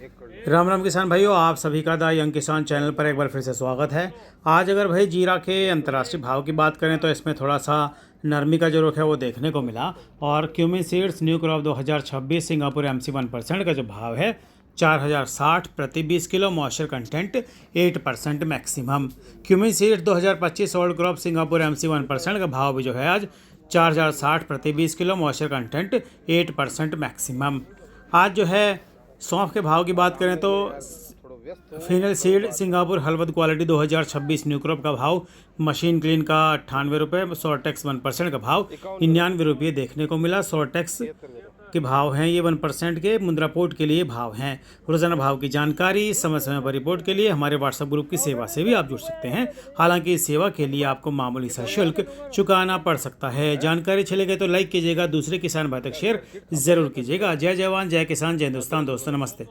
राम राम किसान भाइयों, आप सभी का द यंग किसान चैनल पर एक बार फिर से स्वागत है। आज अगर भाई जीरा के अंतर्राष्ट्रीय भाव की बात करें तो इसमें थोड़ा सा नरमी का जो रुख है वो देखने को मिला। और cumin seeds new crop 2026 Singapore MC 1% का जो भाव है 4060 प्रति 20 kilo, moisture content 8% maximum. Cumin seeds 2025 old crop Singapore MC 1% का भाव भी जो है आज 4060 प्रति 20 किलो, मॉइस्चर कंटेंट 8% मैक्सिमम। आज जो है सौंफ के भाव की बात करें तो fennel seed Singapore Halvad quality 2026 new crop का भाव मशीन क्लीन का 98 रुपये, सोर्टेक्स 1% का भाव 99 रुपये देखने को मिला। सोर्टेक्स के भाव हैं ये 1% के, मुंद्रा पोर्ट के लिए भाव हैं। रोजाना भाव की जानकारी समय समय पर रिपोर्ट के लिए हमारे व्हाट्सएप ग्रुप की सेवा से भी आप जुड़ सकते हैं। हालांकि इस सेवा के लिए आपको मामूली सा शुल्क चुकाना पड़ सकता है। जानकारी चले गए तो लाइक कीजिएगा, दूसरे किसान भाई तक शेयर जरूर कीजिएगा। जय जवान जय किसान जय हिंदुस्तान। दोस्तों नमस्ते।